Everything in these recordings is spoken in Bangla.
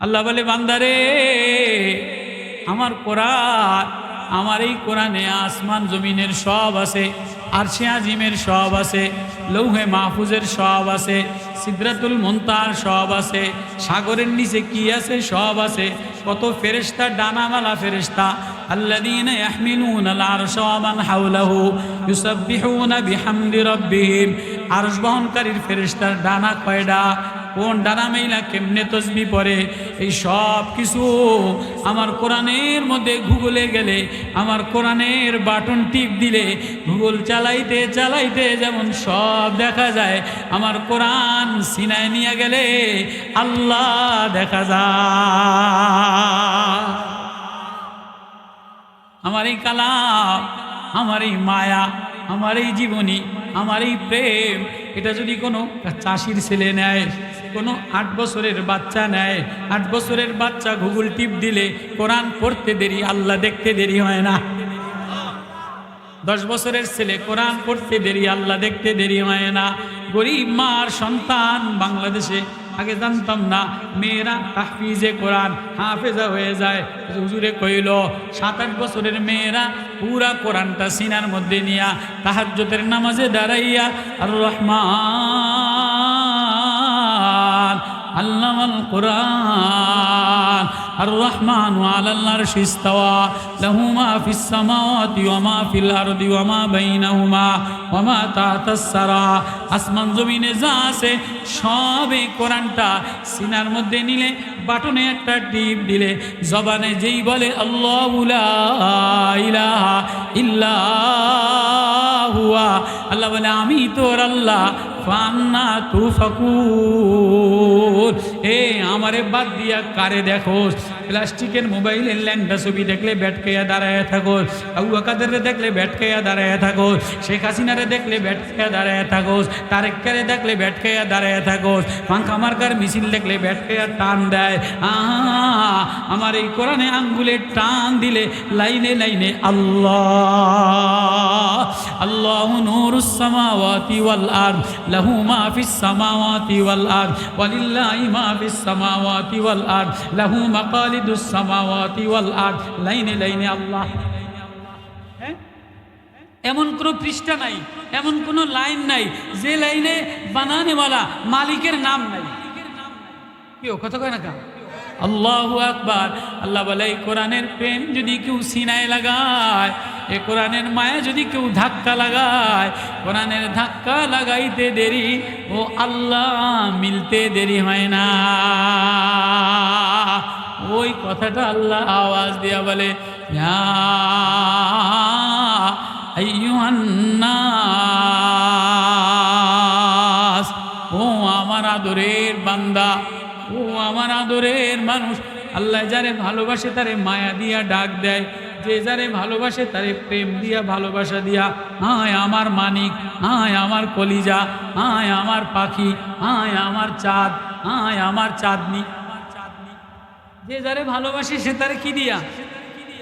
আল্লাহ বলে, বান্দারে আমার কোরআন, আমার এই কোরআনে আসমান জমিনের সব আছে, আরশে আজিমের সব আছে, লৌহে মাহফুজের সব আছে, সিদরাতুল মুনতাহার সব আছে, সাগরের নিচে কি আছে সব আছে। কত ফেরেশতা, ডানাওয়ালা ফেরেশতা, আল্লাযীনা ইয়াহমিলুনাল আরশা ওয়া মান হাওলাহু ইউসাব্বিহুনা বিহামদি রাব্বিহিম। আরশ বহনকারীর ফেরেশতার ডানা কয়টা, কোন ডানা মেইলা কেমনে তসবিহ পড়ে, এই সব কিছু আমার কোরআনের মধ্যে গুগলে গেলে, আমার কোরআনের বাটন টিপ দিলে, গুগল চালাইতে চালাইতে যেমন সব দেখা যায়, আমার কোরআন সিনায় নিয়ে গেলে আল্লাহ দেখা যায়। আমার এই কালাম, আমার এই মায়া, আমার এই জীবনী, আমার এই প্রেম, এটা যদি কোনো চাষির ছেলে নেয়, কোনো 8 বছরের বাচ্চা নেয়, 8 বছরের বাচ্চা গুগল টিপ দিলে কোরআন পড়তে দেরি, আল্লাহ দেখতে দেরি হয় না। 10 বছরের ছেলে কোরআন পড়তে দেরি, আল্লাহ দেখতে দেরি হয় না। গরিব মার সন্তান বাংলাদেশে, আগে জানতাম না, মেয়েরা তাহফিজে কোরআন হাফেজা হয়ে যায়। হুজুরে কইল 7-8 বছরের মেয়েরা পুরা কোরআনটা সিনার মধ্যে নিয়া তাহাজ্জুদের নামাজে দাঁড়াইয়া আর রহমান আল্লামাল কোরআন আর রহমানু আলাল আরশি ইস্তাওয়া লাহু মা ফিস সামাওয়াতি ওয়া মা ফিল আরদি ওয়া মা বাইনাহুমা ওয়া মা তাহতাস সারা। আসমান জমিনে যা আছে সব এই কোরআনটা সিনার মধ্যে নিলে, বাটনে একটা টিপ দিলে, জবানে যেই বলে আল্লাহু লা ইলাহা ইল্লা হুয়া, আল্লাহ বলে আমি তোর আল্লাহ, ফান্না তুফাকুন। এ আমারে বাদ দিয়া কারে দেখো, প্লাস্টিকের মোবাইলের ল্যান্ডা ছবি দেখলে ব্যাটকাইয়া দাঁড়ায় থাকো, আবু বকরের দেখলে ব্যাটকাইয়া দাঁড়ায় থাকো, শেখ হাসিনারে দেখলে ব্যাটকাইয়া দাঁড়ায় থাকো, তারেককে দেখলে ব্যাটকাইয়া দাঁড়ায় থাকো, পাঙ্খা মার্কার মিছিল দেখলে ব্যাটকাইয়া টান দেয়। আমার এই কোরআনে আঙ্গুলে টান দিলে লাইনে লাইনে আল্লাহ, আল্লাহু নূরুস সামাওয়াতি ওয়াল আরদ লাহু মা ফিস সামাওয়াতি ওয়াল আরদ ওয়ালিল্লাহি মা ফিস সামাওয়াতি ওয়াল আরদ লাহু মাকালিদুস সামাওয়াতি ওয়াল আরদ। লাইনে লাইনে আল্লাহ। এমন কোনো পৃষ্ঠা নাই, এমন কোনো লাইন নাই যে লাইনে বানানেওয়ালা মালিকের নাম নাই। কি কথা কয় না কা? আল্লাহু আকবার। আল্লাহ বলে, এই কোরআনের প্রেম যদি কেউ সিনায় লাগায়, এই কোরআনের মায়া যদি কেউ ধাক্কা লাগায়, কোরআনের ধাক্কা লাগাইতে দেরি ও আল্লাহ মিলতে দেরি হয় না। ওই কথাটা আল্লাহ আওয়াজ দিয়া বলে, ইয়া আইয়ুহান নাস, ও আমার আদরের বান্দা, ও আমার আদরের মানুষ। আল্লাহ যারে ভালোবাসে তারে মায়া দিয়া ডাক দেয়, যে যারে ভালোবাসে তারে প্রেম দিয়া ভালোবাসা দিয়া, হায় আমার মানিক, হায় আমার কলিজা, হায় আমার পাখি, হায় আমার চাঁদ, হায় আমার চাঁদনি। যে যারে ভালোবাসে সে তারে কি দিয়া,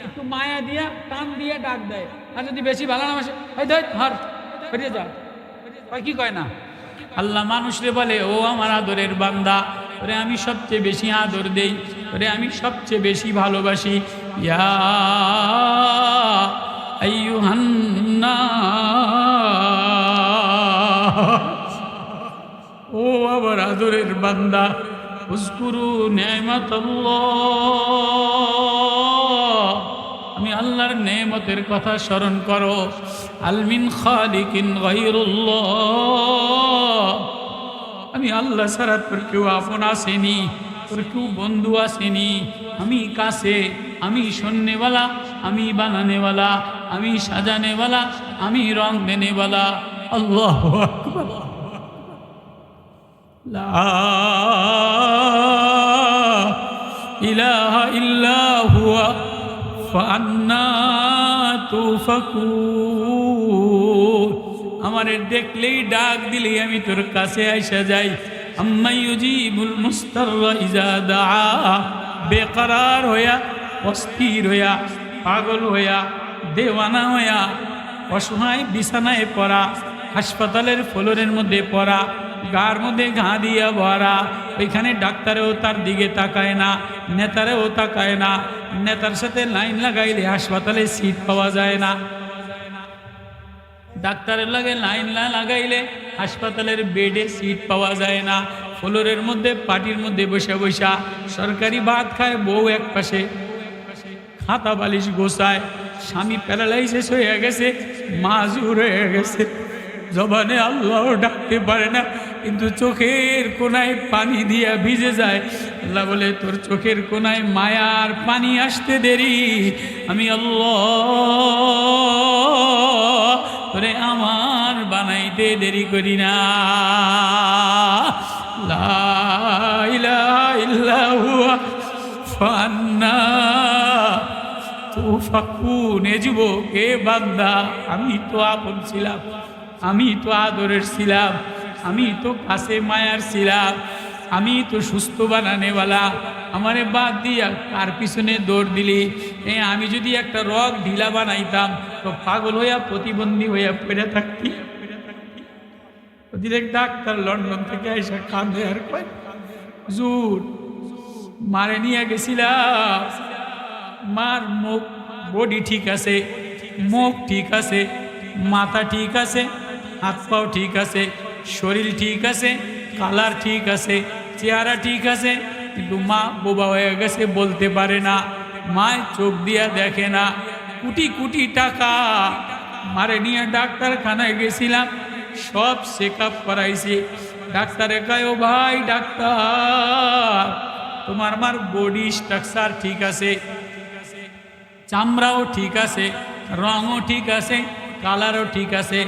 একটু মায়া দিয়া টান দিয়া ডাক দেয়। আর যদি বেশি ভালো না বাসে, হর হরিয়ে যা, কি কয় না? আল্লাহ মানুষরে বলে, ও আমার আদরের বান্দা, ওরে আমি সবচেয়ে বেশি আদর দেই, ওরে আমি সবচেয়ে বেশি ভালোবাসি। ইয়া আইয়ুহান নাস, ও আমার আদরের বান্দা, উযকুরু নি'মাতাল্লাহ, আমি আল্লাহর নেমতের কথা স্মরণ করো। আল মিন খালিকিন গায়রুল্লাহ, আমি আল্লাহ ছাড়া তোর কেউ আপন আসেনি, তোর কেউ বন্ধু আসেনি। আমি কাছে, আমি শোননেওয়ালা, আমি বানানেওয়ালা, আমি সাজানেওয়ালা, আমি রং দেনেওয়ালা। আল্লাহু আকবার। লা ইলাহা ইল্লা হুয়া ফান্না তুফাকুন। আমারে দেখলেই ডাক দিলেই আমি তোর কাছে আইসা যাই। আম্মা ইউজিবুল মুস্তাররা ইজা দাআ, বেকরার হইয়া, অস্থির হইয়া, পাগল হইয়া, দেওয়ানা হইয়া, অসহায় বিছানায় পড়া, হাসপাতালের ফ্লোরের মধ্যে পড়া, গার মধ্যে ঘা দিয়া ভরা। ওইখানে ডাক্তারেও তার দিকে তাকায় না, নেতারেও তাকায় না। নেতার সাথে লাইন লাগাইলে হাসপাতালে সিট পাওয়া যায় না, ডাক্তারের লাগে লাইন না লাগাইলে হাসপাতালের বেডে সিট পাওয়া যায় না। ফ্লোরের মধ্যে পাটির মধ্যে বসে বসা সরকারি ভাত খায়, বউ এক পাশে খাতা বালিশ গোছায়, স্বামী প্যারালাইসিস হয়ে গেছে, মাজুর হয়ে গেছে, জবানে আল্লাহ ডাকতে পারে না, কিন্তু চোখের কোনায় পানি দিয়া ভিজে যায়। আল্লাহ বলে তোর চোখের কোনায় মায়ার পানি আসতে দেরি, আমি আল্লাহ তোরে আমার বানাইতে দেরি করি না। লা ইলাহা ইল্লা হুয়া ফান্না তুফাকুন। এ যুবক, এ বান্দা, আমি তো আপন ছিলাম, আমি তো আদরের ছিলাম, আমি তো কাছে মায়ার ছিলাম, আমি তো সুস্থ বানানেওয়ালা, আমারে বাদ দিয়া কার পিছনে দৌড় দিলি? আমি যদি একটা রগ ঢিলা বানাইতাম তো পাগল হইয়া প্রতিবন্ধী হইয়া পড়ে থাকতি। ডিরেক্ট ডাক্তার লন্ডন থেকে এসে কান্দে আর কয়, হুজুর মারে নিয়ে গেছিলাম, মার মুখ বডি ঠিক আছে, মুখ ঠিক আছে, মাথা ঠিক আছে, হাত পাও ঠিক আছে, শরীর ঠিক আছে, কালার ঠিক আছে, চেহারা ঠিক আছে, কিন্তু মা বোবা হয়ে গেছে, বলতে পারে না, মায় চোখ দিয়া দেখে না। কোটি কোটি টাকা মারে নিয়ে ডাক্তারখানায় গেছিলাম, সব চেক আপ করাইছি। ডাক্তারে কয়, ও ভাই ডাক্তার, তোমার মার বডি স্ট্রাকচার ঠিক আছে, চামড়াও ঠিক আছে, রঙও ঠিক আছে, কালারও ঠিক আছে,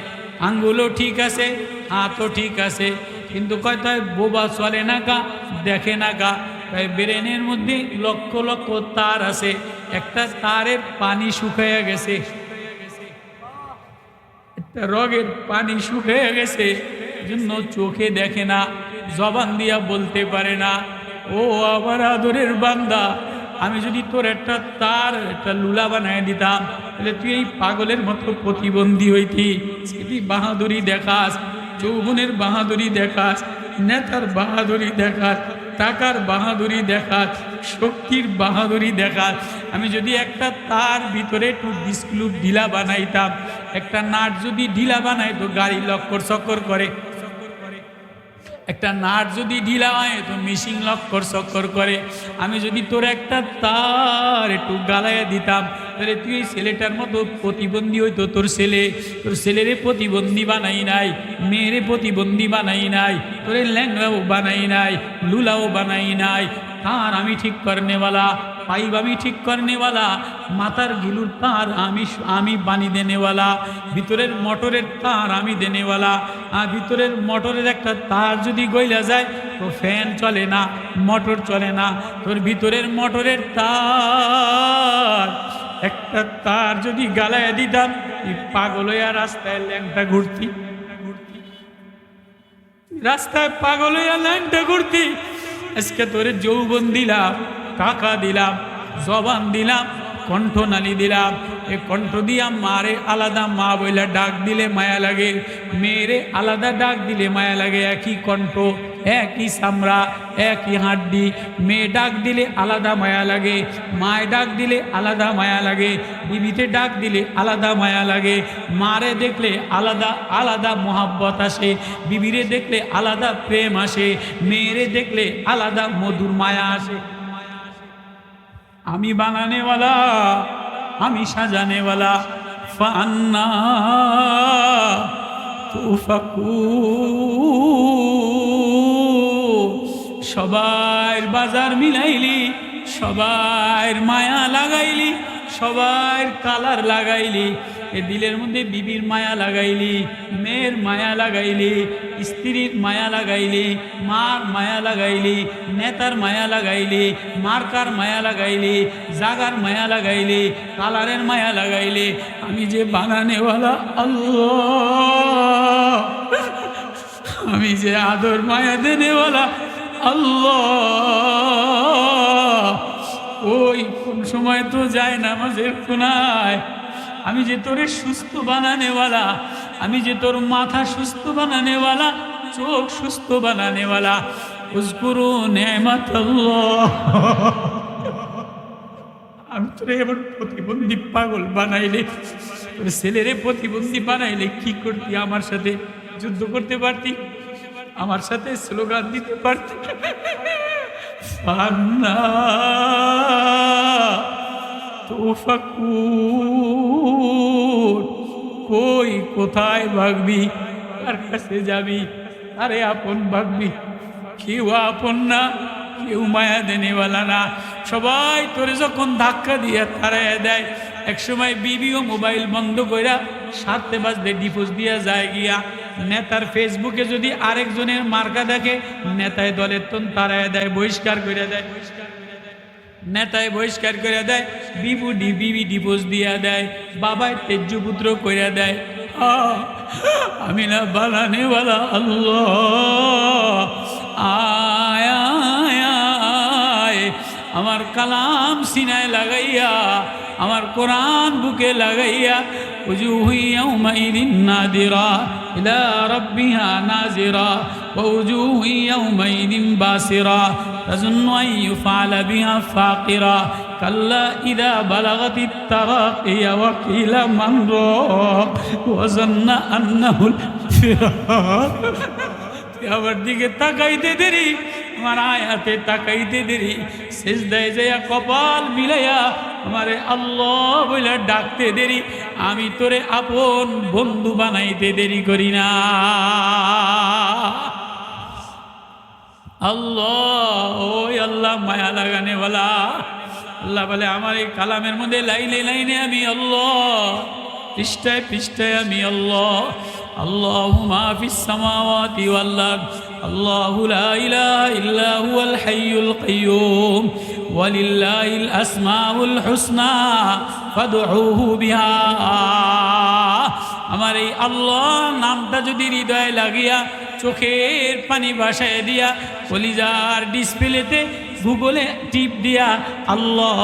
আঙ্গুলও ঠিক আছে, হাতও ঠিক আছে, কিন্তু কয় তাই বোবা চলে না কা, দেখে না কা। তাই ব্রেনের মধ্যে লক্ষ লক্ষ তার আছে, একটা তারের পানি শুকাইয়া গেছে, একটা রগের পানি শুকাইয়া গেছে, জন্য চোখে দেখে না, জবান দিয়া বলতে পারে না। ও আমার আদরের বান্দা, আমি যদি তোর একটা তার একটা লুলা বানায় দিতাম, তাহলে তুই এই পাগলের মতো প্রতিবন্ধী হইতি। তুই বাহাদুরি দেখাস, যৌবনের বাহাদুরি দেখাস, নেতার বাহাদুরি দেখাস, টাকার বাহাদুরি দেখাস, শক্তির বাহাদুরি দেখাস। আমি যদি একটা তার ভিতরে একটু ডিসক্লুপ ঢিলা বানাইতাম, একটা নাট যদি ঢিলা বানাই তো গাড়ি লক্কর চক্কর করে, একটা নাট যদি ঢিলা হয় তো মিশিং লক্কর চক্কর করে। আমি যদি তোর একটা তার একটু গালাইয়া দিতাম, তাহলে তুই এই ছেলেটার মতো প্রতিবন্ধী হইতো। তোর ছেলেরে প্রতিবন্ধী বানাই নাই, মেয়েরে প্রতিবন্ধী বানাই নাই, তোরে ল্যাংড়াও বানাই নাই, লুলাও বানাই নাই। তার আমি ঠিক করনেওয়ালা, পাইব আমি ঠিক করনেওয়ালা, মাথার গিলুর তার আমি বানি দেনেওয়ালা, ভিতরের মোটরের তার আমি দেনেওয়ালা। আর ভিতরের মোটরের একটা তার যদি গইলা যায় তো ফ্যান চলে না, মোটর চলে না। তোর ভিতরের মোটরের তার একটা তার যদি গালায় দিতাম, এই পাগল হইয়া রাস্তায় ল্যাংটা ঘুরতি, রাস্তায় পাগল হইয়া ল্যাংটা ঘুরতি। আজকে তোরে যৌবন দিলাম, টাকা দিলাম, জবান দিলাম, কণ্ঠনালী দিলাম। এ কণ্ঠ দিয়া মারে আলাদা মা বইলা ডাক দিলে মায়া লাগে, মেয়েরে আলাদা ডাক দিলে মায়া লাগে। একই কণ্ঠ, একই চামড়া, একই হাড্ডি, মেয়ে ডাক দিলে আলাদা মায়া লাগে, মায় ডাক দিলে আলাদা মায়া লাগে, বিবিতে ডাক দিলে আলাদা মায়া লাগে। মারে দেখলে আলাদা আলাদা মোহাব্বত আসে, বিবিরে দেখলে আলাদা প্রেম আসে, মেয়েরে দেখলে আলাদা মধুর মায়া আসে। আমি বানানেওয়ালা, আমি সাজানেওয়ালা, ফান্না তুফাকু। সবার বাজার মিলাইলি, সবার মায়া লাগাইলি, সবার কালার লাগাইলি, এ দিলের মধ্যে বিবির মায়া লাগাইলি, মেয়ের মায়া লাগাইলি, স্ত্রীর মায়া লাগাইলি, মার মায়া লাগাইলি, নেতার মায়া লাগাইলি, মার্কার মায়া লাগাইলি, জাগার মায়া লাগাইলি, কালারের মায়া লাগাইলি। আমি যে বানানেওয়ালা আল্লাহ, আমি যে আদর মায়া দেনেওয়ালা আল্লাহ। ওই কোন সময় তো যায় নামাজের কোনায়, আমি যে তোরে সুস্থ বানানেওয়ালা, আমি যে তোর মাথা সুস্থ বানানেওয়ালা চোখ সুস্থ বানানে वाला উযকুরু নি'মাতাল্লাহ। আমি তোরে এবার প্রতিবন্ধী পাগল বানাইলে, তোর ছেলেরে প্রতিবন্ধী বানাইলে কি করতি? আমার সাথে যুদ্ধ করতে পারতি, আমার সাথে স্লোগান দিতে পারতি। ফান্না তুফাকুর, কই কোথায় ভাগবি, কার কাছে যাবি, আরে আপন ভাগবি, কেউ আপন না, কেউ মায়া দেনেওয়ালা না। সবাই তোরে যখন ধাক্কা দিয়ে তাড়াইয়া দেয়, একসময় বিবিও মোবাইল বন্ধ কইরা 7 বাজলে ডিপোজ দিয়া যায় গিয়া। নেতার ফেসবুকে যদি আরেকজনের মার্কা দেখে, নেতায় দলের তন তাড়াইয়া দেয়, বহিষ্কার করে দেয়, নেতায় বহিষ্কার করে দেয়, বিবি ডিপোজ দিয়া দেয়, বাবায় তেজ্য পুত্র কইরা দেয়। আমি না বানানেওয়ালা আল্লাহ, আয় আয় আয়, আমার কালাম সিনায় লাগাইয়া, আমার কোরআন বুকে লাগাইয়া। উজুহু ইয়াউমাইদিন নাদিরা ইলা রাব্বিহা নাজিরা ওয়া উজুহু ইয়াউমাইদিন বাসিরা তাযুন্নু আন ইউফআলা বিহা ফাকিরা কাল্লা ইযা বালাগাতিত তারাকিয়া ওয়া কিলা মান রাক ওয়া যান্না আন্নাহুল ফিরাক। আমার দিকে তাকাইতে দেরি, আমার আয়াতে তাকাইতে দেরি, সিজদায় যাইয়া কপাল মিলাইয়া আমারে আল্লাহ বলে ডাকতে দেরি, আমি তোরে আপন বন্ধু বানাইতে দেরি করি না। আল্লাহ, ওই আল্লাহ মায়া লাগানেওয়ালা। আল্লাহ বলে আমার এই কালামের মধ্যে লাইনে লাইনে আমি আল্লাহ, পৃষ্ঠায় পৃষ্ঠায় আমি আল্লাহ। আল্লাহু মা ফিস সামাওয়াতি ওয়াল আরদ, আল্লাহু লা ইলাহা ইল্লা হুয়াল হাইয়ুল কাইয়্যুম ওয়ালিল্লাহিল আসমাউল হুসনা ফাদউহু বিহা। আমার এই আল্লাহ নামটা যদি হৃদয়ে লাগিয়া, চোখের পানি ভাসায় দিয়া, কলিজার ডিসপ্লেতে গুগলে টিপ দিয়া আল্লাহ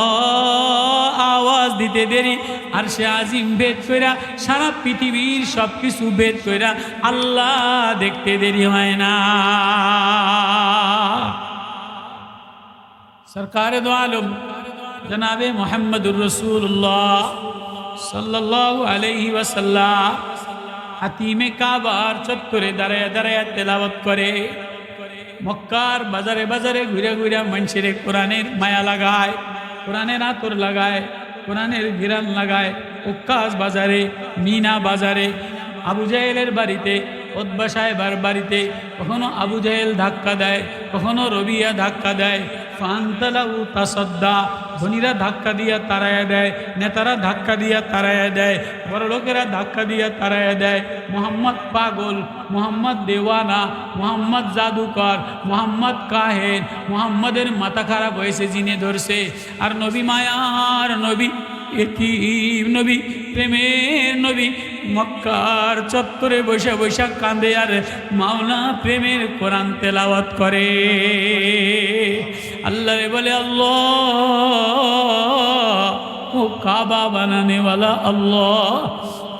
আওয়াজ দিতে দেরি, আর সে আজিম ভেদ কইরা সারা পৃথিবীর সব কিছু ভেদ কইরা আল্লাহ দেখতে দেরি হয় না। সরকারে দো আলম জনাবে মুহাম্মদুর রাসূলুল্লাহ সাল্লাল্লাহু আলাইহি ওয়াসাল্লাম হাতিমে কাবার চত্বরে দাঁড়ায় দাঁড়ায় তেলাওয়াত করে। মক্কার বাজারে বাজারে ঘুরে ঘুরে মানুষের কোরআনের মায়া লাগায়, কোরআনের আতর লাগায়, কোরআনের ঘিরান লাগায়। উক্কাস বাজারে, মিনা বাজারে, আবু জাহেলের বাড়িতে, উতবা সাহেবের বাড়িতে কখনো আবু জাহেল ধাক্কা দেয়, কখনো রবিয়া ধাক্কা দেয়। ফান্তালাহু তাসাদ্দা, ধনীরা ধাক্কা দিয়া তাড়াইয়া দেয়, নেতারা ধাক্কা দিয়া তাড়াইয়া দেয়, বড় লোকেরা ধাক্কা দিয়া তাড়াইয়া দেয়। মোহাম্মদ পাগল, মোহাম্মদ দেওয়ানা, মোহাম্মদ জাদুকর, মোহাম্মদ কাহেন, মোহাম্মদের মাথা খারাপ হয়েছে, জিনে ধরছে। আর নবী মায়ার নবী, এতিম নবী, প্রেমের নবী মক্কার চত্বরে বসে বৈশাখ কান্দে আর মাওলা প্রেমের কোরআন তেলাওয়াত করে। আল্লাহ বলে আল্লাহ, ও কাবা বানানেওয়ালা আল্লাহ,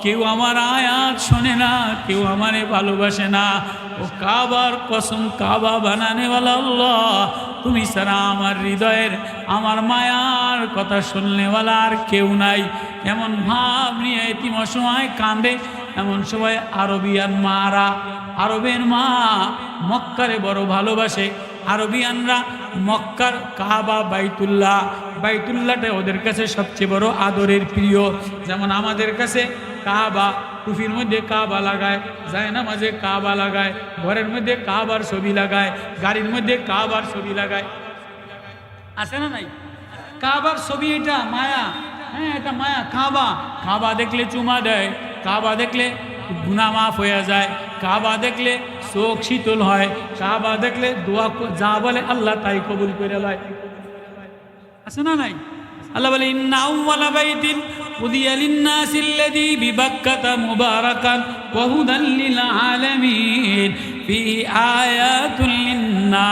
কেউ আমার আয়াত শোনে না, কেউ আমারে ভালোবাসে না। ও কাবার কসম, কাবা বানানেওয়ালা আল্লাহ, তুমি ছাড়া আমার হৃদয়ের, আমার মায়ার কথা শুননেওয়ালা আর কেউ নাই। এমন ভাব নিয়ে এতিম অসময় কান্দে। এমন সময় আরবিয়ান মারা, আরবের মা মক্কারে বড় ভালোবাসে। আরবিয়ানরা মক্কার কাবা, বাইতুল্লাহ, বাইতুল্লাহটা ওদের কাছে সবচেয়ে বড় আদরের প্রিয়। যেমন আমাদের কাছে কাবা, টুপির মধ্যে কাবা লাগায়, জায়নামাজে কাবা লাগায়, ঘরের মধ্যে কাবার ছবি লাগায়, গাড়ির মধ্যে কাবার ছবি লাগায়, আছে না নাই? কাবার ছবি, এটা মায়া, হ্যাঁ এটা মায়া। কাবা, কাবা দেখলে চুমা দেয়, কাবা দেখলে গুনাহ মাফ হয়ে যায়, কাবা দেখলে চোখ শীতল হয়, কাবা দেখলে দোয়া যা বলে আল্লাহ তাই কবুল করে লয়, আছে না নাই? আল্লাহ বলে ইন্না আউওয়ালা বাইতিন উদিয়া লিন-নাসি আল্লাযী বিবাক্কাতা মুবারাকান ওয়া হুদাল লিল আলামিন ফীহি আয়াতুল লিন-নাস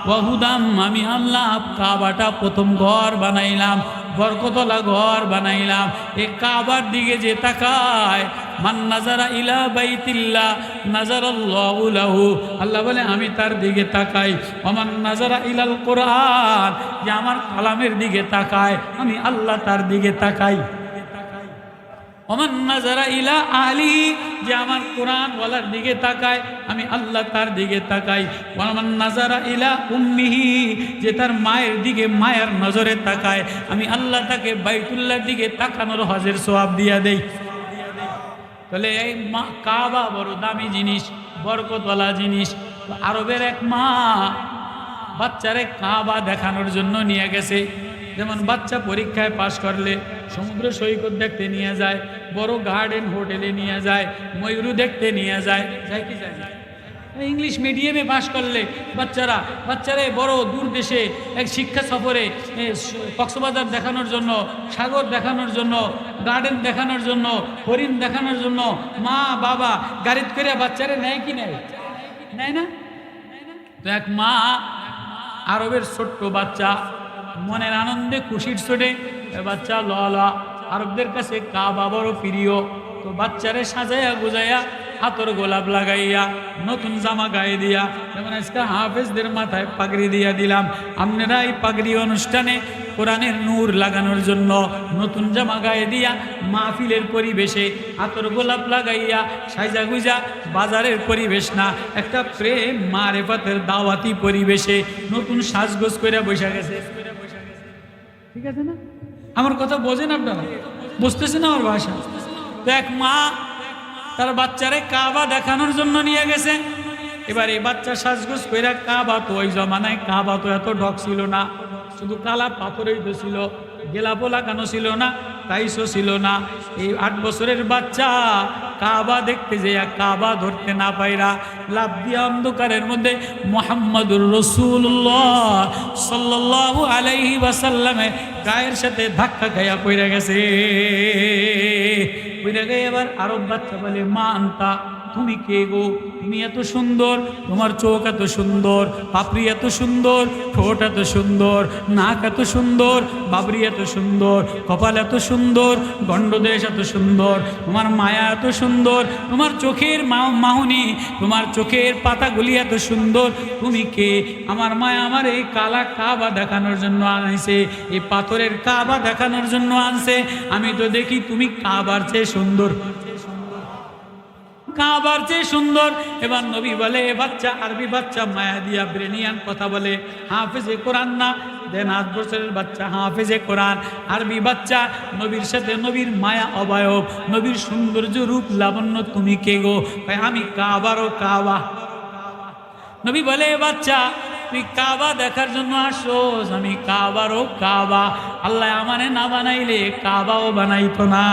ওয়া হুদাম। আমি আল্লাহ কাবাটা প্রথম ঘর বানাইলাম, বরকতলা ঘর বানাইলাম। এই কাবার দিকে যে তাকায়, মান নাজারা ইলা বাইতিল্লাহ নাজারাল্লাহু লাহু, আল্লাহ বলে আমি তার দিকে তাকাই। ওমান নাজারা ইলাল কোরআন, যে আমার কালামের দিকে তাকায় আমি আল্লাহ তার দিকে তাকাই। ওমান নাজারা ইলা আলী, যে আমার কোরআন ওয়ালার দিকে তাকায় আমি আল্লাহ তার দিকে তাকাই। ওমান নাজারা ইলা উম্মিহি, যে তার মায়ের দিকে মায়ের নজরে তাকায় আমি আল্লাহ তাকে বাইতুল্লাহর দিকে তাকানোর হজের সওয়াব দিয়া দেই। তাহলে এই কাবা বড় দামি জিনিস, বরকতওয়ালা জিনিস। আরবের এক মা বাচ্চারে কাবা দেখানোর জন্য নিয়ে গেছে। যেমন বাচ্চা পরীক্ষায় পাশ করলে সমুদ্র সৈকত দেখতে নিয়ে যায়, বড় গার্ডেন হোটেলে নিয়ে যায়, ময়ূর দেখতে নিয়ে যায়, যায় কি যায় না? ইংলিশ মিডিয়ামে পাশ করলে বাচ্চারা বড় দূর দেশে এক শিক্ষা সফরে কক্সবাজার দেখানোর জন্য, সাগর দেখানোর জন্য, গার্ডেন দেখানোর জন্য, হরিণ দেখানোর জন্য মা বাবা গাড়িতে করে বাচ্চারা নেয় কি নেয়? নেয় না? তো এক মা আরবের ছোট্ট বাচ্চা মনের আনন্দে খুশির ছোটে বাচ্চা ললা, আরবদের কাছে কাবা বড় প্রিয়। তো বাচ্চারে সাজাইয়া গুজাইয়া হাতর গোলাপ লাগাইয়া নতুন জামা গায়ে দিয়া, যেমন আজকে হাফেজদের মাথায় পাগড়ি দিয়া দিলাম, আপনারা এই পাগড়ি অনুষ্ঠানে কোরআনের নূর লাগানোর জন্য নতুন জামা গায়ে দিয়া মাহফিলের পরিবেশে হাতর গোলাপ লাগাইয়া সাজা গুজা, বাজারের পরিবেশ না, একটা প্রেম মারেফাতের দাওয়াতি পরিবেশে নতুন সাজগোজ করে বসে গেছে। ঠিক আছে না? আমার কথা বোঝেন আপনারা? বুঝতেছেন আমার ভাষা? তো এক মা তার বাচ্চারে কাবা দেখানোর জন্য নিয়ে গেছে। এবার এই বাচ্চা সাজগোজ কইরা, কাবা তো ওই জমানায় কাবা তো এত ঢক ছিল না, শুধু কালা পাথরই তো ছিল, গেলাপো লাগানো ছিল না, টাইসও ছিল না। এই 8 বছরের বাচ্চা কাবা দেখতে যেয়া কাবা ধরতে না পাইরা লাফ দিয়া অন্ধকারের মধ্যে মুহাম্মাদুর রাসূলুল্লাহ সাল্লাল্লাহু আলাইহি ওয়াসাল্লামের গায়ের সাথে ধাক্কা খাইয়া পড়ে গেছে। পড়ে গিয়ে এবার আরব বাচ্চা বলে, মা আনতা, তুমি কে গো? তুমি এত সুন্দর, তোমার চোখ এত সুন্দর, পাপড়ি এত সুন্দর, ঠোঁট এত সুন্দর, নাক এত সুন্দর, বাবরি এত সুন্দর, কপাল এত সুন্দর, গণ্ডদেশ এত সুন্দর, তোমার মায়া এত সুন্দর, তোমার চোখের মাহুনি, তোমার চোখের পাতাগুলি এত সুন্দর, তুমি কে? আমার মায়া আমার এই কালা কাবা দেখানোর জন্য আনছে, এই পাথরের কাবা দেখানোর জন্য আনছে। আমি তো দেখি তুমি কাবার চেয়ে সুন্দর, কাবার চেয়ে সুন্দর। এবার নবী বলে, বাচ্চা আরবি বাচ্চা মায়া দিয়া ব্রেনিয়ান কথা বলে, হাফেজে কোরআন না, দেন 8 বছরের বাচ্চা হাফেজে কোরআন, আরবি বাচ্চা নবীর সাথে নবীর মায়া অবয়ব, নবীর সৌন্দর্য রূপ লাবণ্য, তুমি কে গো? আমি কাবারও কাবা। নবী বলে, বাচ্চা তুই কাবা দেখার জন্য আসোস? আমি কাবারও কাবা। আল্লাহ আমারে না বানাইলে কাবাও বানাইতো না।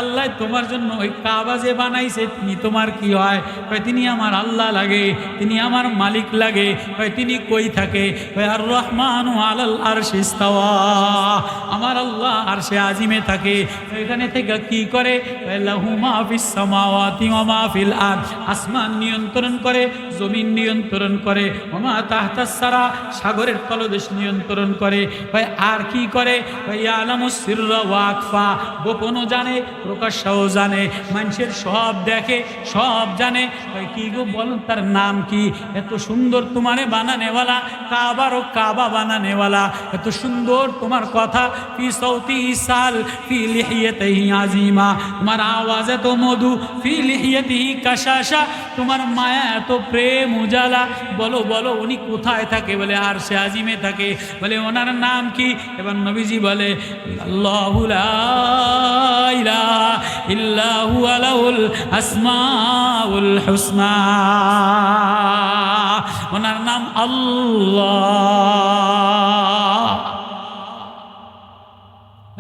আল্লাহ তোমার জন্য ওই কাবা যে বানাইছে তিনি তোমার কি হয়? তিনি আমার আল্লাহ লাগে, তিনি আমার মালিক লাগে। তিনি কই থাকে? আর রহমানু আলাল আরশি ইস্তাওয়া, আমার আল্লাহ আরশে আজিমে থাকে। এখানে থেকে কি করে? লাহু মা ফিস সামাওয়াতি ওয়া মা ফিল আরদ, আসমান নিয়ন্ত্রণ করে, জমিন নিয়ন্ত্রণ করে, ওয়া মা তাহতাস সারা, সাগরের তলদেশ নিয়ন্ত্রণ করে। আর কি করে? ইয়ালামুস সিররা ওয়া আখফা, গোপনও জানে, প্রকাশ্যও জানে, মানুষের সব দেখে, সব জানে। কি গো বলুন, তার নাম কি? এত সুন্দর তোমারে বানানেওয়ালা, কাবারও কাবা বানানেওয়ালা, এত সুন্দর তোমার কথা। ফি সৌতি সাল ফি লিহিয়াতিহি আজিমা, তোমার আওয়াজ এত মধু, ফি লিহিয়াতিহি কাশাশা, তোমার মায়া এত প্রেম উজালা। বলো বলো উনি কোথায় থাকে? বলে আরশে আজিমে থাকে। বলে ওনার নাম কি? এবার নবীজি বলে, আল্লাহু লা ইলাহা ইল্লা হুয়া লাহুল আসমাউল হুসনা, ওনার নাম আল্লাহ।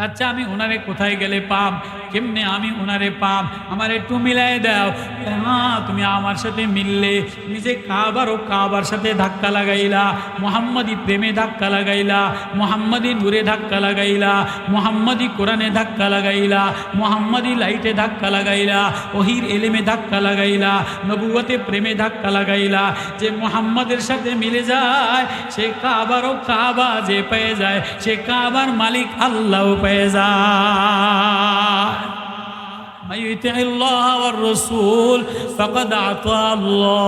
আচ্ছা আমি ওনারে কোথায় গেলে পাম, কেমনে আমি ওনারে পাম, আমার একটু মিলাই দাও। হ্যাঁ তুমি আমার সাথে মিললে, তুমি যে কাবার সাথে ধাক্কা লাগাইলা, মোহাম্মদী প্রেমে ধাক্কা লাগাইলা, মোহাম্মদী নূরে ধাক্কা লাগাইলা, মোহাম্মদী কোরআনে ধাক্কা লাগাইলা, মোহাম্মদী লাইটে ধাক্কা লাগাইলা, ওহির এলেমে ধাক্কা লাগাইলা, নবুয়তে প্রেমে ধাক্কা লাগাইলা। যে মোহাম্মদের সাথে মিলে যায় সে কাবা যে পেয়ে যায়, সে কাবার মালিক আল্লাহ পেয়ে যায়। من يطع الله والرسول فقد اطاع الله।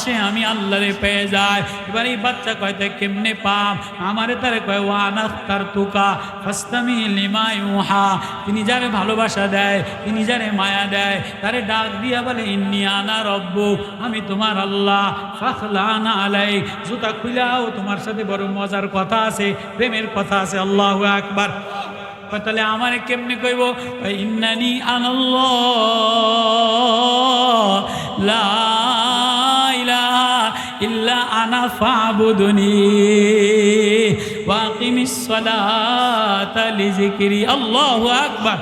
সে আমি আল্লাহরে পেয়ে যায়। এবার এই বাচ্চা কয়তে কেমনে পাম, আমারে তারে কয় ওয়ানাফতার তুকা ফাস্তামি লিমা ইউহা। তিনি যারে ভালোবাসা দেয়, তিনি যারে মায়া দেয়, তারে ডাক দিয়া বলে ইন্নী আনা রব্বুক, আমি তোমার আল্লাহ। ফাখলানা আলাই, জুতা খুলাও, তোমার সাথে বড় মজার কথা আছে, প্রেমের কথা আছে। আল্লাহু আকবার। তাহলে আমারে কেমনে কইব, ইন্নানি আনাল্লাহ লা ইলাহা ইল্লা আনা ফাবুদুনি ওয়াকিমিস সালাতা লিযিকরি। আল্লাহু আকবার।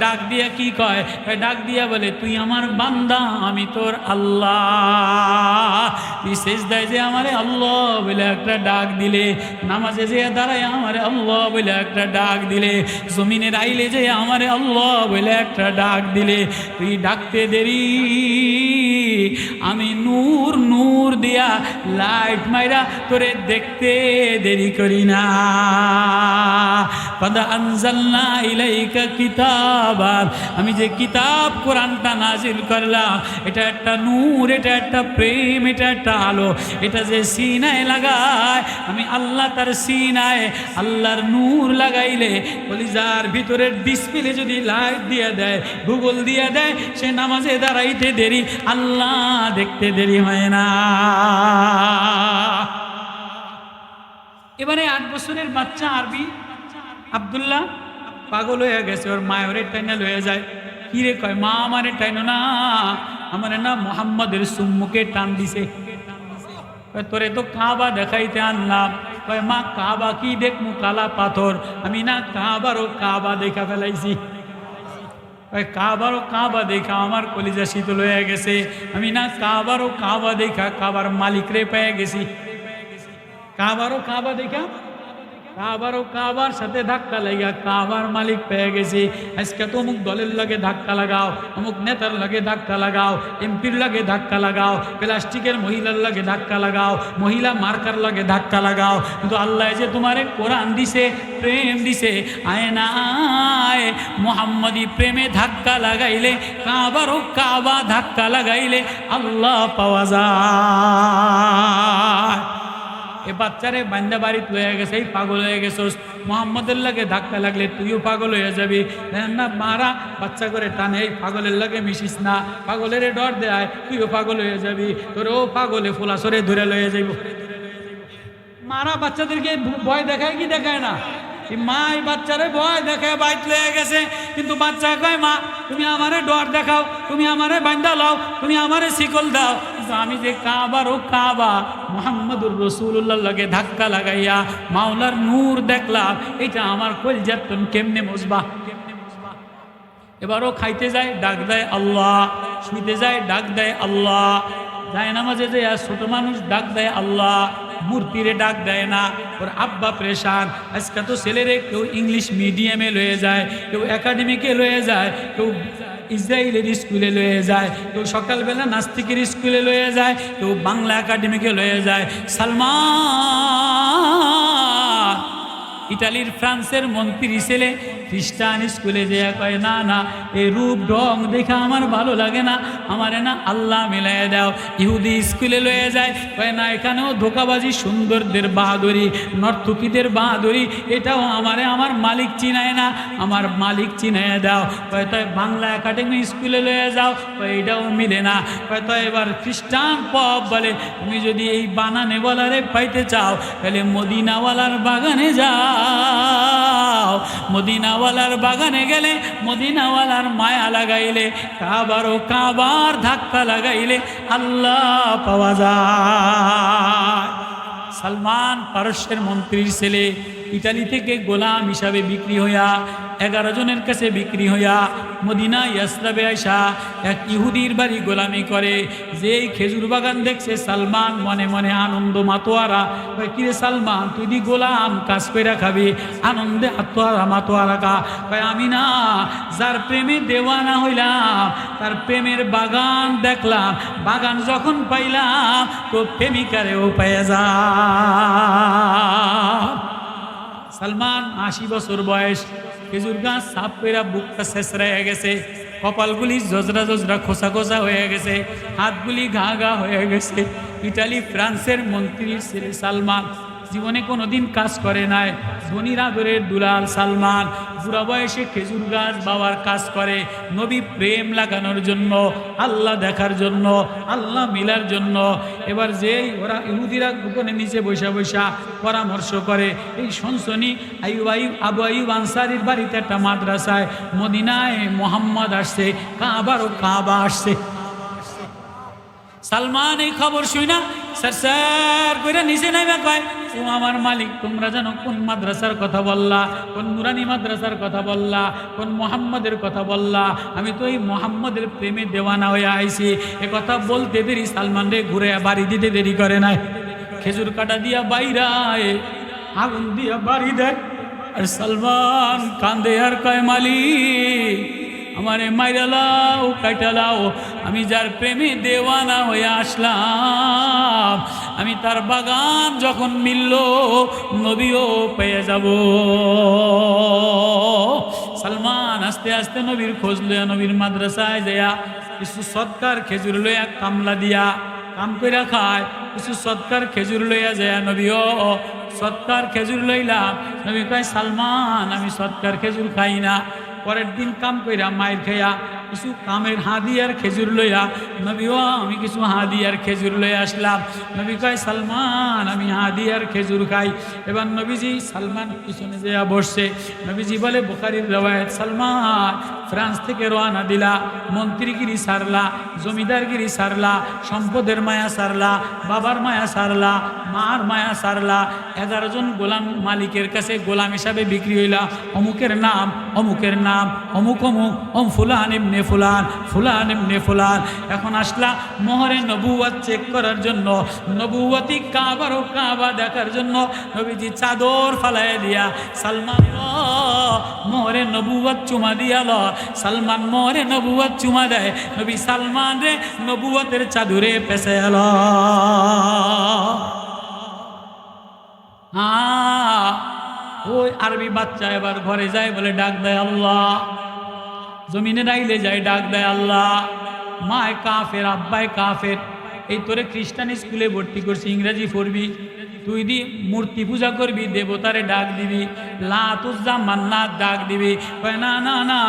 ডাক দিয়া কি কয়, ডাক দিয়া বলে তুই আমার বান্দা, আমি তোর আল্লাহ। তুই সেজদায় যে আমারে আল্লাহ বলে একটা ডাক দিলে, নামাজে যে দাঁড়ায় আমারে আল্লাহ বলে একটা ডাক দিলে, জমিনের আইলে যে আমারে আল্লাহ বলে একটা ডাক দিলে, তুই ডাকতে দেরি আমি নূর নূর দিয়া লাইট মাইরা তোরে দেখতে দেরি করি না। কদ আনজালনা ইলাইকা কিতাবান, আমি যে কিতাব কোরআনটা নাজিল করলাম, এটা একটা নূর, এটা একটা প্রেম, এটা একটা আলো। এটা যে সিনায় লাগায়, আমি আল্লাহ তার সিনায় আল্লাহর নূর লাগাইলে, কলিজার ভিতরের ডিসপ্লে যদি লাইট দিয়ে দেয়, গুগল দিয়ে দেয়, সে নামাজে দাঁড়াইতে দেরি, আল্লাহ দেখতে দেরি হয় না। এবারে 8 বছরের বাচ্চা আরবি আব্দুল্লাহ পাগল হয়ে গেছে, ওর মায়ের টাইনা লয়ে যায়। কি রে কয়, মা আমারে টাইনো না, আমারে না মোহাম্মদের সুম্মুকে টান দিছে। তোরে তো কাবা দেখাইতে আনলাম। কয় মা কাবা কি দেখমু, কালা পাথর। আমি না কাবারও কাবা দেখা ফেলাইছি। কাবারও কাবা দেখা আমার কলিজা শীতল হয়ে গেছে। আমি না কাবারও কাবা দেখা কাবার মালিক রে পেয়ে গেছি। কাবারও কাবা দেখা, কাবারও কাবার সাথে ধাক্কা লাগা কাবার মালিক পেয়ে গেছি। আজকে তো অমুক দলের লাগে ধাক্কা লাগাও, অমুক নেতার লাগে ধাক্কা লাগাও, এমপির লাগে ধাক্কা লাগাও, প্লাস্টিকের মহিলার লাগে ধাক্কা লাগাও, মহিলা মার্কার লাগে ধাক্কা লাগাও। কিন্তু আল্লাহ যে তোমারে কোরআন দিছে, প্রেম দিছে, আয় না আয় মোহাম্মদী প্রেমে ধাক্কা লাগাইলে, কাবারও কাবা ধাক্কা লাগাইলে আল্লাহ পাওয়া যায়। এ বাচ্চারে বান্দা বাড়িতে লয়ে গেছে, এই পাগল হয়ে গেছোস, মোহাম্মদের লাগে ধাক্কা লাগলে তুইও পাগল হয়ে যাবি। না মারা বাচ্চা করে টানে, এই পাগলের লাগে মিশিস না, পাগলের ডর দেয়, তুইও পাগল হয়ে যাবি, তোর ও পাগলে ফোলাসরে ধরে লয়ে যাইব। মারা বাচ্চাদেরকে ভয় দেখায় কি দেখায় না? মা এই বাচ্চারে ভয় দেখায় বাইত লয়ে গেছে, কিন্তু বাচ্চা কয় মা তুমি আমারে ডর দেখাও, তুমি আমারে বান্দা লাও, তুমি আমারে শিকল দাও। আমি যে কাবারও কাবা মুহাম্মদুর রাসূলুল্লাহ লাগে ধাক্কা লাগাইয়া মাওলার নূর দেখলাম, এটা আমার কলজার তুন কেমনে মুজবা। এবারও খাইতে যায় ডাক দেয় আল্লাহ, শুইতে যায় ডাক দেয় আল্লাহ, যায় নামাজে যায় ছোট মানুষ ডাক দেয় আল্লাহ, মূর্তিরে ডাক দেয় না। ওর আব্বা প্রেশান। আজকে তো ছেলেরে কেউ ইংলিশ মিডিয়ামে লয়ে যায়, কেউ একাডেমিকে লয়ে যায়, কেউ ইসরায়েলের স্কুলে লয়ে যায়, কেউ সকালবেলা নাস্তিকের স্কুলে লয়ে যায়, কেউ বাংলা একাডেমিকে লয়ে যায়। সালমান ইটালির ফ্রান্সের মন্ত্রী ছেলে খ্রিস্টান স্কুলে যে কয় না না এই রূপ ঢং দেখা আমার ভালো লাগে না, আমারে না আল্লাহ মিলাই দাও। ইহুদি স্কুলে লয়ে যায়, কয় না এখানেও ধোকাবাজি, সুন্দরদের বাহাদুরি, নর্তকীদের বাহাদুরি, এটাও আমারে আমার মালিক চিনায় না, আমার মালিক চিনায় দাও। কয় তাই বাংলা একাডেমি স্কুলে লয়ে যাও, কয় এটাও মিলে না। কয় তো এবার খ্রিস্টান পপ বলে তুমি যদি এই বানানে বলারে পাইতে চাও তাহলে মদিনাওয়ালার বাগানে যাও, মদিনাওয়ালার বাগানে গেলে মদিনাওয়ালার মায়া লাগাইলে, কাবারও কাবার ধাক্কা লাগাইলে আল্লাহ পাওয়া যায়। সালমান পারস্যের মন্ত্রীর ছেলে, ইটালি থেকে গোলাম হিসাবে বিক্রি হইয়া 11 জনের কাছে বিক্রি হইয়া মদিনা ইয়াসরাবে আইসা এক ইহুদির বাড়ি গোলামি করে। যেই খেজুর বাগান দেখছে সালমান মনে মনে আনন্দ মাতোয়ারা। কিরে সালমান, তুই দি গোলাম কাজ কইরা খাবি, আনন্দে আত্মহারা মাতোয়ারা কা। আমি না, যার প্রেমে দেওয়ানা হইলাম তার প্রেমের বাগান দেখলাম, বাগান যখন পাইলাম তো প্রেমিকারেও পাইয়া যা। সালমান 80 বছর বয়স, খেজুর গাছ সাপ কইরা বুকটা শেষরাইয়া গেছে, কপালগুলি জজরা জজরা খোসা খোসা হয়ে গেছে, হাতগুলি ঘা ঘা হয়ে গেছে। ইটালি ফ্রান্সের মন্ত্রীর ছেলে সালমান, জীবনে কোনোদিন কাজ করে নাই, ধনীর আদরের দুলাল সালমান বুড়া বয়সে খেজুর গাছ বাবার কাজ করে নবী প্রেম লাগানোর জন্য, আল্লাহ দেখার জন্য, আল্লাহ মিলার জন্য। এবার যেই ওরা ইহুদিরা গোপনে নিচে বৈশা বৈশা পরামর্শ করে, এই সনসনি আবু আইয়ুব আনসারীর বাড়িতে একটা মাদ্রাসায় মদিনায় মোহাম্মদ আসছে, কাবারও কাবা আসছে। সালমান এই খবর শুই না স্যার স্যার কইরা নিচে নাইবা কয়, ও আমার মালিক, তোমরা জানো কোন মাদ্রাসার কথা বললা, কোন নুরানি মাদ্রাসার কথা বললা, কোন মোহাম্মদের কথা বললা? আমি তো এই মোহাম্মদের প্রেমে দেওয়ানা হয়ে আইছি। এ কথা বলতে দেরি সালমান রে ঘুরে বাড়ি দিতে দেরি করে নাই। খেজুর কাটা দিয়া বাইরায়, আগুন দিয়া বাড়ি দেয়, আর সালমান কান্দে আর কয়, মালিক আমারে মাইরালাও কাইটালাও, আমি যার প্রেমে দেওয়ানা হয়ে আসলাম, আমি তার বাগান যখন মিলল নবীও পেয়ে যাব। সালমান আস্তে আস্তে নবীর খোঁজ লইয়া নবীর মাদ্রাসায় যাইয়া কিছু সৎকার খেজুর লইয়া কামলা দিয়া কাম কইরা খায়, কিছু সৎকার খেজুর লইয়া যায় নবীও সৎকার খেজুর লইলাম। নবী কয়, সালমান আমি সৎকার খেজুর খাই না। পরের দিন কাম কইরা মায়ের খেয়া কিছু কামের হাদিয়ার খেজুর লইয়া নবীও আমি কিছু হাদিয়ার খেজুর লইয়া আসলাম। নবী কয়, সালমান আমি হাদিয়ার খেজুর খাই। এবার নবীজি সালমান পিছনে যেয়া বসছে। নবীজি বলে, বুখারীর রওয়ায়াত, সালমান ফ্রান্স থেকে রওনা দিলা, মন্ত্রীগিরি সারলা, জমিদারগিরি সারলা, সম্পদের মায়া সারলা, বাবার মায়া সারলা, মার মায়া সারলা, 11 জন গোলাম মালিকের কাছে গোলাম হিসাবে বিক্রি হইলা। অমুকের নাম অমুকের নাম, অমুক অমুক, ফুলান ইবনে ফুলান, ফুলান ইবনে ফুলান। এখন আসলা মোহরে নবুয়ত চেক করার জন্য, নবুয়তি কাবারও কাবা দেখার জন্য। নবীজি চাদর ফালাইয়া দিয়া সালমান মোহরে নবুয়ত চুমা দিয়াল। সালমান মোহরে নবুয়ত চুমা দেয়, নবী সালমান রে নবুয়তের চাদরে পেছে এল। ওই আরবি বাচ্চা এবার ঘরে যায়, বলে ডাক দেয় আল্লাহ। জমিনে রাইলে যায়, ডাক দেয় আল্লাহ। মায় কাফের, আব্বায় কাফের, এই তোরে খ্রিস্টান স্কুলে ভর্তি করছি, ইংরেজি পড়বি, তুই দি মূর্তি পূজা করবি, দেবতারে ডাক দিবি, লাতুজ্জা মান্নাত ডাক দিবি। না না না,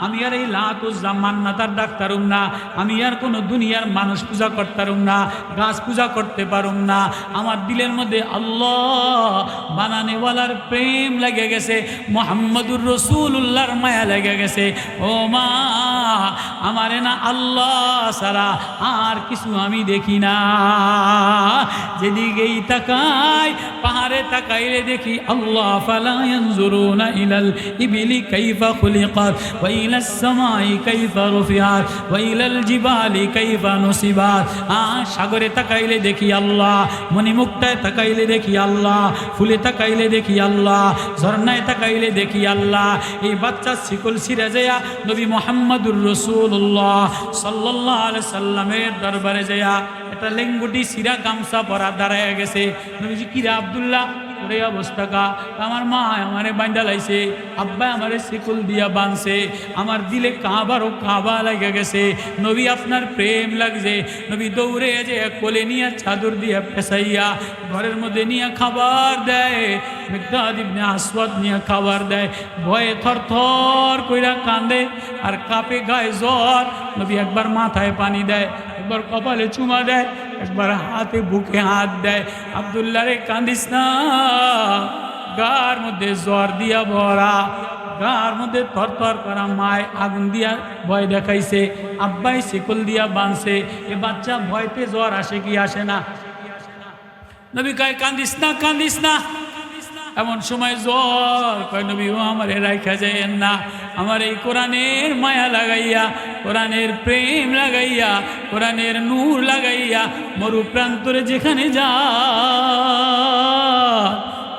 আমি আর এই লাতুজ্জা মান্নাতার ডাক্তারুম না, আমি আর কোনো দুনিয়ার মানুষ পূজা করতারুম না, গাছ পূজা করতে পারুম না। আমার দিলের মধ্যে আল্লাহ বানানেওয়ালার প্রেম লেগে গেছে, মুহাম্মদুর রাসূলুল্লাহর মায়া লেগে গেছে। ও মা, আমারে না আল্লাহ ছাড়া আর কিছু আমি দেখি না। যেদিকেই তাকা পাহাড়ে তাকাইলে দেখি আল্লাহ, ফালা ইয়ানজুরুনা ইলাল ইবিলি কাইফা খুলিকাত ওয়া ইলাস সামাই কাইফা রুফিআত ওয়া ইলাল জিবালি কাইফা নুসিবাত। সাগরে তাকাইলে দেখি আল্লাহ, মণিমুক্তায় তাকাইলে দেখি আল্লাহ, ফুলে তাকাইলে দেখি আল্লাহ, ঝর্ণায় তাকাইলে দেখি আল্লাহ। এই বাচ্চা শিকল ছিঁড়ে যায় নবী মুহাম্মদুর রাসূলুল্লাহ সাল্লাল্লাহু আলাইহি সাল্লামের দরবারে যায় একটা লেঙ্গুটি সিরা গামছা পরা দাঁড়ায় গেছে। নবীজি, কিরা আব্দুল্লাহ, তোর এই অবস্থা কা? আমার মা আমারে বান্ধা লাইছে, আব্বা আমারে শিকল দিয়া বাঁধছে, আমার দিলে কাবারও কাবা লাগে গেছে। নবী আপনার প্রেম লাগছে। নবী দৌড়ে যে কোলে নিয়ে চাদর দিয়ে পেঁচাইয়া ঘরের মধ্যে নিয়ে খাবার দেয়, মিকদাদ ইবনে আসওয়াদ নিয়ে খাবার দেয়। ভয়ে থর থর কইরা কান্দে আর কাঁপে, গায়ে জ্বর। নবী একবার মাথায় পানি দেয়, একবার কপালে চুমা দেয়, একবার হাতে বুকে হাত দেয়। আব্দুল্লাহ রে কান্দিস না, গার মধ্যে জ্বর দিয়া ভরা, গার মধ্যে থরথর করা। মায় আগুন দিয়া ভয় দেখাইছে, আব্বাই শিকল দিয়া বাঁধছে। এ বাচ্চা ভয়তে জ্বর আসে কি আসে না? নবী কয়, কান্দিস না, কান্দিস না। এমন সময় জ্বর কয় নবী ও আমার রাইখা যায়েন না, আমার এই কোরআনের মায়া লাগাইয়া, কোরআনের প্রেম লাগাইয়া, কোরআনের নূর লাগাইয়া মরু প্রান্তরে যেখানে যা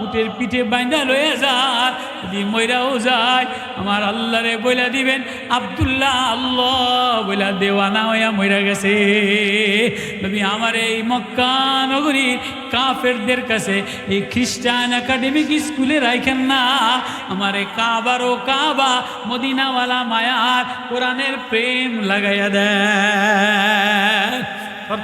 উটের পিঠে বাইন্দা লয়ে যায়, যদি মইরাও যায় আমার আল্লাহরে বইলা দিবেন আব্দুল্লাহ আল্লাহ বইলা দেওয়ানা হইয়া মইরা গেছে। নবী আমার এই মক্কা নগরীর কাফেরদের কাছে এই খ্রিস্টান একাডেমিক স্কুলে রাখেন না, আমার এই কাবার ও কাবা মদিনাওয়ালা মায়ার কোরআনের প্রেম লাগাইয়া দেয়।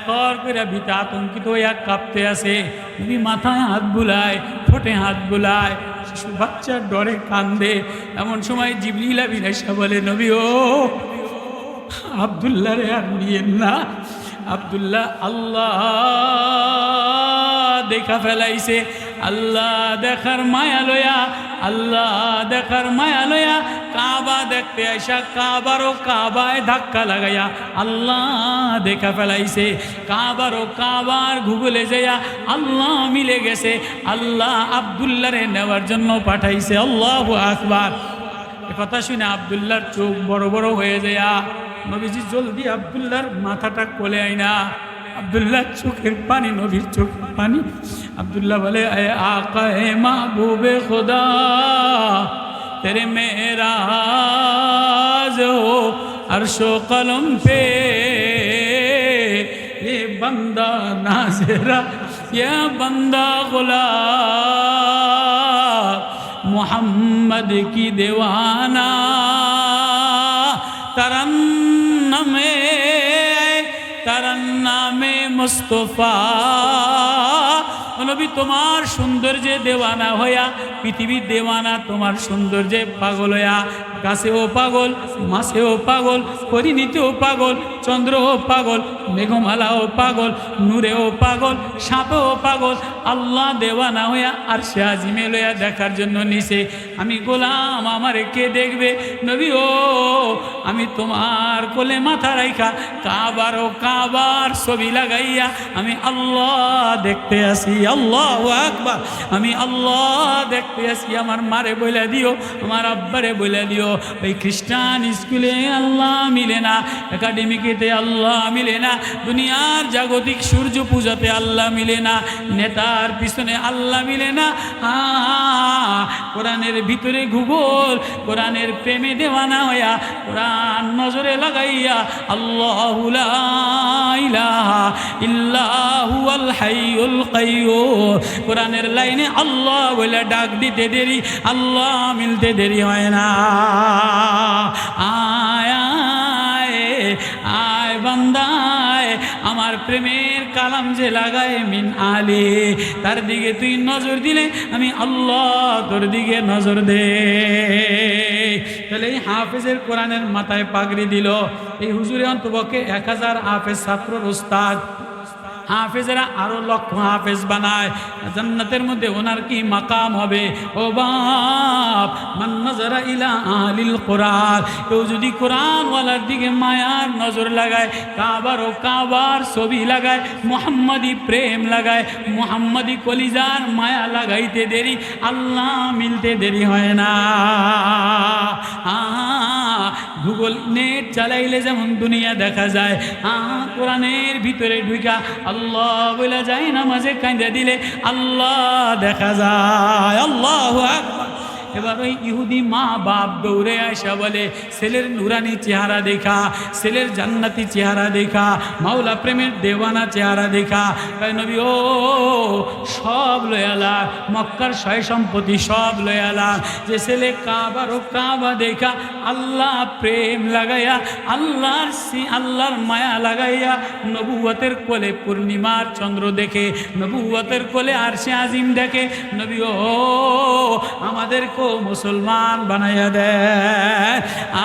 থর করে ভিতরে আতঙ্কিত হইয়া কাঁপতে আসে, নবী মাথায় হাত বুলায়, ঠোঁটে হাত বুলায়, শিশু বাচ্চার ডরে কান্দে। এমন সময় জিবরিল আমিন এসে বলে নবী ও আব্দুল্লাহ রে আর নিয়েন না, আব্দুল্লাহ আল্লাহ দেখা ফেলাইছে, আল্লাহ দেখার মায়া লয়া, আল্লাহ দেখার মায়া লয়া কাবা দেখতে আইসা কাবারও কাবায় ধাক্কা লাগাইয়া আল্লাহ দেখা ফেলাইছে, কাবারও কাবার গুগলে যাইয়া আল্লাহ মিলে গেছে, আল্লাহ আব্দুল্লাহরে নেওয়ার জন্য পাঠাইছে। আল্লাহু আকবার। কথা শুনে আব্দুল্লাহর চোখ বড় বড় হয়ে যায়া নবীজি জলদি আব্দুল্লাহর মাথাটা কোলে আইনা, আব্দুল্লাহ চোখের পানি, নবীর চোখের পানি। আব্দুল্লাহ বলে এ আকা এ মাহবুবে খুদা তেরে মেরাজ हो अर्शो कलम पे ये बंदा नाज़िरा ये बंदा गुलाम मोहम्मद की दीवाना तरन्नमे मुस्तफा। নবী তোমার সৌন্দর্যে দেওয়ানা হইয়া পৃথিবীর দেওয়ানা, তোমার সৌন্দর্যে পাগল হইয়া গাছেও পাগল, মাছেও পাগল, পরিণীতেও পাগল, চন্দ্রও পাগল, মেঘমালাও পাগল, নূরেও পাগল, সাপেও পাগল, আল্লাহ দেওয়ানা হইয়া আর সে আজিমে লইয়া দেখার জন্য নিছে। আমি গোলাম আমারে কে দেখবে? নবী ও আমি তোমার কোলে মাথা রাইখা কাবার ও কাবার ছবি লাগাইয়া আমি আল্লাহ দেখতে আসি। আল্লাহু আকবার। আমি আল্লাহ দেখতে আসি। আমার মারে বইলা দিও, আমার আব্বারে বইলা দিও, ওই খ্রিস্টান স্কুলে আল্লাহ মিলে না, একাডেমিকেতে আল্লাহ মিলে না, দুনিয়ার জাগতিক সূর্য পূজাতে আল্লাহ মিলে না, নেতার পিছনে আল্লাহ মিলে না। কোরআনের ভিতরে ভূগোল, কোরআনের প্রেমে দেওয়ানা হইয়া কোরআন নজরে লাগাইয়া আল্লাহু লা ইলাহা ইল্লাহু আল হাইয়ুল কাইয়্যুম, কোরআনের লাইনে আল্লাহ বলে ডাক দিতে দেরি, আল্লাহ মিলতে দেরি হয় না। আয় আয় আয় বান্দায়, আমার প্রেমের কালাম যে লাগায় মিন আলী, তার দিকে তুই নজর দিলে আমি আল্লাহ তোর দিকে নজর দে। তাহলে এই হাফেজের কোরআনের মাথায় পাগড়ি দিল, এই হুজুরে অন্তপক্ষে 1000 হাফেজ ছাত্রর উস্তাদ। হাফেজেরা আরো লক্ষ হাফেজ বানায়, জান্নাতের মধ্যে ওনার কি মাকাম হবে? ও বাপ, মান নাযারা ইলা আহলিল কোরআন, কেউ যদি কোরআনওয়ালার দিকে মায়ার নজর লাগায়, কাবার ও কাবার ছবি লাগায়, মুহাম্মাদি প্রেম লাগায়, মুহাম্মাদি কলিজার মায়া লাগাইতে দেরি, আল্লাহ মিলতে দেরি হয় না। গুগল নেট চালাইলে যেমন দুনিয়া দেখা যায়, কোরআনের ভিতরে ঢুকা আল্লাহ বলে যায়, নামাজে কাঁদা দিলে আল্লাহ দেখা যায়। আল্লাহু আকবার। এবার ওই ইহুদি মা বাপ দৌড়ে আসা বলে, ছেলের নুরানি চেহারা দেখা, ছেলের জান্নাতি চেহারা দেখা, মাওলা প্রেমের দেওয়ানা চেহারা দেখা, তাই নবী ও সব লয়ালা, মক্কার সয় সম্পত্তি সব লয়ালা, যে ছেলে কাবার ও কাবা দেখা আল্লাহ প্রেম লাগাইয়া, আল্লাহর মায়া লাগাইয়া, নবুয়তের কোলে পূর্ণিমার চন্দ্র দেখে, নবুয়তের কোলে আরশে আজিম দেখে, নবী ও আমাদেরকে মুসলমান বানাইয়া দেয়।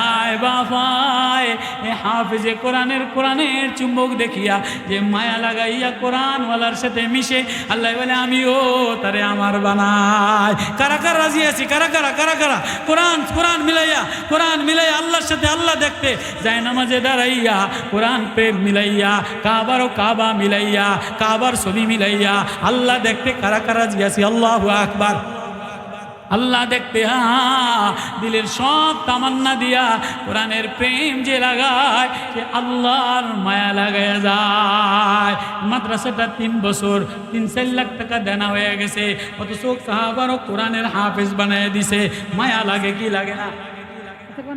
আয় বাবায়, এ হাফেজে কোরআনের চুম্বক দেখিয়া যে মায়া লাগাইয়া কোরআনওয়ালার সাথে মিশে, আল্লাহ বলে আমিও তারে আমার বানাই। কারা কারা রাজি আছি? কারা কারা কারা কারা কোরআন মিলাইয়া আল্লাহর সাথে আল্লাহ দেখতে যায়, নামাজে দাঁড়াইয়া কোরআন প্রেম মিলাইয়া, কাবার ও কাবা মিলাইয়া, কাবার ছবি মিলাইয়া আল্লাহ দেখতে কারা কারা রাজি আছি? আল্লাহু আকবার। আল্লাহ দেখতে দিলের সব তামান্না দিয়া কোরআনের প্রেম যে লাগায় সে আল্লাহর মায়া লাগায় যায়। মাদ্রাসাটা 3 বছর 3-4 লাখ টাকা দেনা হয়ে গেছে, অথচ সাহাবারও কোরআনের হাফেজ বানায় দিছে। মায়া লাগে কি লাগে না?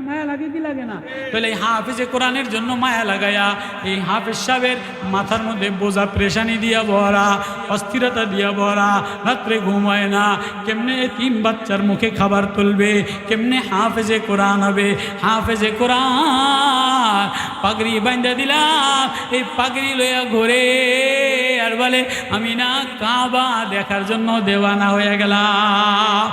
মায়া লাগে কি লাগে না? তাহলে এই হাফেজে কোরআনের জন্য মায়া লাগায়া এই হাফেজ সাহেবের মাথার মধ্যে বোঝা প্রেশানি দিয়া ভরা, অস্থিরতা দিয়া ভরা, রাত্রে ঘুমায় না, কেমনে 3 বাচ্চার মুখে খাবার তুলবে, কেমনে হাফেজে কোরআন হবে। হাফেজে কোরআন পাগড়ি বাঁধা দিলাম, এই পাগড়ি লইয়া ঘুরে আর বলে আমি না কাবা দেখার জন্য দেওয়ানা হয়ে গেলাম।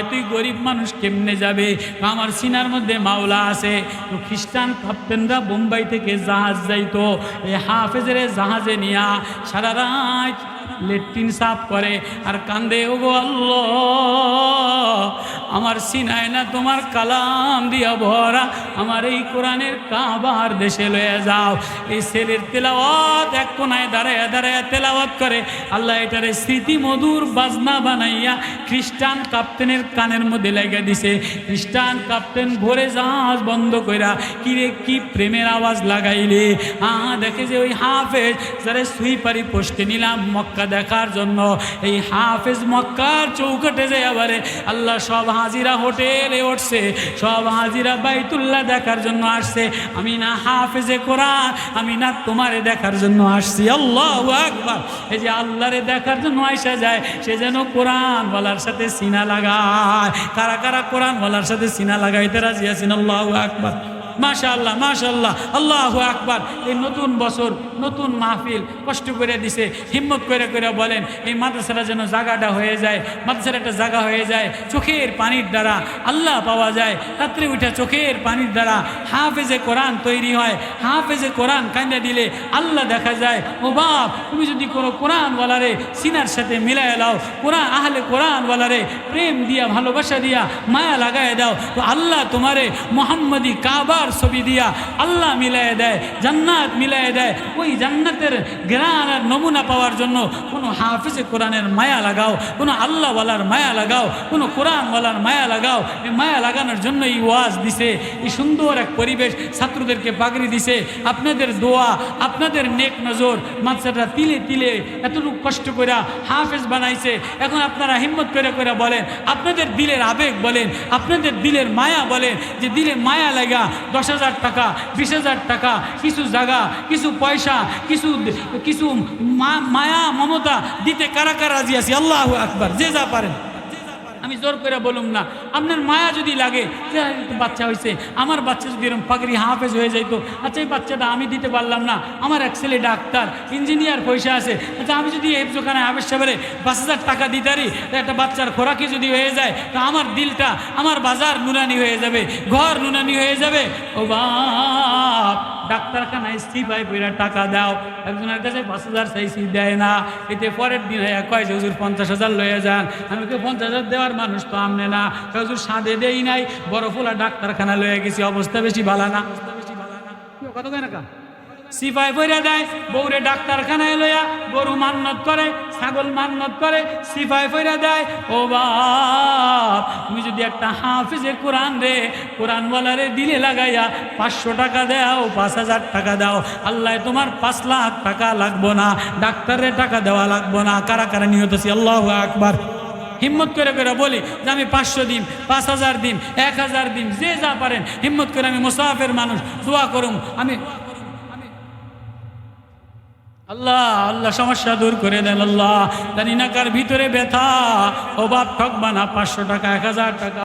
তুই গরিব মানুষ কেমনে যাবে? আমার সিনার মধ্যে মাওলা আছে। তো খ্রিস্টান ক্যাপ্টেনরা বোম্বাই থেকে জাহাজ যাইতো, এই হাফেজের জাহাজে নিয়া সারা রাত লেট্রিন সাফ করে আর কান্দে, ওগো আল্লাহ আমার সিনায় না তোমার কালাম দিয়া ভরা, আমার এই কোরআনের কাবার দেশে লয়ে যাও। এই ছেলের তেলাওয়াত এক কোনায় দাঁড়ায় দাঁড়ায় তেলাওয়াত করে, আল্লাহ এটারে স্মৃতি মধুর বাজনা বানাইয়া খ্রিস্টান ক্যাপ্টেনের কানের মধ্যে লেগে দিছে। খ্রিস্টান ক্যাপ্টেন ভোরে জাহাজ বন্ধ কইরা কিরে কি প্রেমের আওয়াজ লাগাইলে। দেখে যে ওই হাফেজ যারা সুইপারি পোস্টে নিলাম মক্কা দেখার জন্য, এই হাফেজ মক্কার চৌকাটে যায় আবারে আল্লাহ সব হাজিরা হোটেলে উঠছে, সব হাজিরা বাইতুল্লাহ দেখার জন্য আসছে। আমি না হাফেজে কোরআন, আমি না তোমারে দেখার জন্য আসছি। আল্লাহু আকবার। এই যে আল্লাহরে দেখার জন্য আইসা যায়, সে যেন কোরআন ওয়ালার সাথে সিনা লাগায়। কারা কারা কোরআন ওয়ালার সাথে সিনা লাগাইতে রাজি আছেন? আল্লাহু আকবার, মাশাআল্লাহ মাশাআল্লাহ, আল্লাহু আকবার। এই নতুন বছর নতুন মাহফিল কষ্ট করে দিছে, হিম্মত করে করে বলেন এই মাদ্রাসাটা যেন জায়গাটা হয়ে যায়, মাদ্রাসার একটা জায়গা হয়ে যায়, চোখের পানির দ্বারা আল্লাহ পাওয়া যায়। রাত্রে উঠে চোখের পানির দ্বারা হাফেজে কোরআন তৈরি হয়। হাফেজে কোরআন কান্দা দিলে আল্লাহ দেখা যায়। ও বাপ, তুমি যদি কোনো কোরআনওয়ালারে সিনার সাথে মিলায় দাও, কোরআন আহলে কোরআনওয়ালারে প্রেম দিয়া ভালোবাসা দিয়া মায়া লাগায় দাও, তো আল্লাহ তোমারে মোহাম্মদী কাবা ছবি দিয়া আল্লাহ মিলাই দেয়, জান্নাত মিলাই দেয়। ওই জান্নাতের গ্রান আর নমুনা পাওয়ার জন্য কোনো হাফেজে কোরআনের মায়া লাগাও, কোনো আল্লাহওয়ালার মায়া লাগাও, কোনো কোরআনওয়ালার মায়া লাগাও। এই মায়া লাগানোর জন্য এই ওয়াজ দিছে, এই সুন্দর এক পরিবেশ ছাত্রদেরকে পাগড়ি দিছে। আপনাদের দোয়া, আপনাদের নেক নজর, মাদ্রাসাটা তিলে তিলে এতটুকু কষ্ট করে হাফেজ বানাইছে। এখন আপনারা হিম্মত করে করে বলেন, আপনাদের দিলের আবেগ বলেন, আপনাদের দিলের মায়া বলেন, যে দিলে মায়া লাগা 10,000 টাকা 20,000 টাকা, কিছু জায়গা, কিছু পয়সা, কিছু কিছু মায়া মমতা দিতে কারা কারা রাজি আছি? আল্লাহু আকবার। যে যা পারেন, আমি জোর করে বলুম না। আপনার মায়া যদি লাগে যে বাচ্চা হয়েছে, আমার বাচ্চা যদি এরকম পাগড়ি হাফেজ হয়ে যাইতো, আচ্ছা এই বাচ্চাটা আমি দিতে পারলাম না, আমার এক ছেলে ডাক্তার ইঞ্জিনিয়ার পয়সা আছে, আচ্ছা আমি যদি হেফজোখানে হাফেজ সাহেবের 5,000 টাকা দিতারি, একটা বাচ্চার খোরাকি যদি হয়ে যায়, তা আমার দিলটা, আমার বাজার নুরানি হয়ে যাবে, ঘর নুরানি হয়ে যাবে। ও বাপ, ডাক্তারখানায় সিপাই পয়রা টাকা দাও, একজনের কাছে 5,000 চাইছি দেয় না, এতে পরের দিন কয় যে হুজুর 50,000 লয়ে যান। আমি তো 50,000 দেওয়ার মানুষ তো আমনে না, হুজুর সাদে দেই নাই, বড় ফুলা ডাক্তারখানা লয়ে গেছি, অবস্থা বেশি ভালো না। কত কেন কা সিপাই পয়রা দেয়, বউরে ডাক্তারখানায় লইয়া গরু মান্নত করে, ছাগল মান্নত করে, সিপাই পয়রা দেয়। ও বাপ, তুমি যদি একটা হাফেজে কোরআন রে, কোরআনওয়ালারে দিলে লাগাইয়া 500 টাকা দাও, 5,000 টাকা দাও, আল্লাহ তোমার 5 লাখ টাকা লাগবো না, ডাক্তারের টাকা দেওয়া লাগবো না। কারা কারা নিয়ত আছি? আল্লাহু আকবার। হিম্মত করে করে বলি যে আমি 500 দিন, 5,000 দিন, 1,000 দিন, যে যা পারেন হিম্মত করে। আমি মুসাফির মানুষ, দোয়া করুন। আমি আল্লাহ আল্লাহ সমস্যা দূর করে দেন। আল্লাহ জানি না কার ভিতরে ব্যথা, ও বাপ ঠকবা না, 500 টাকা 1,000 টাকা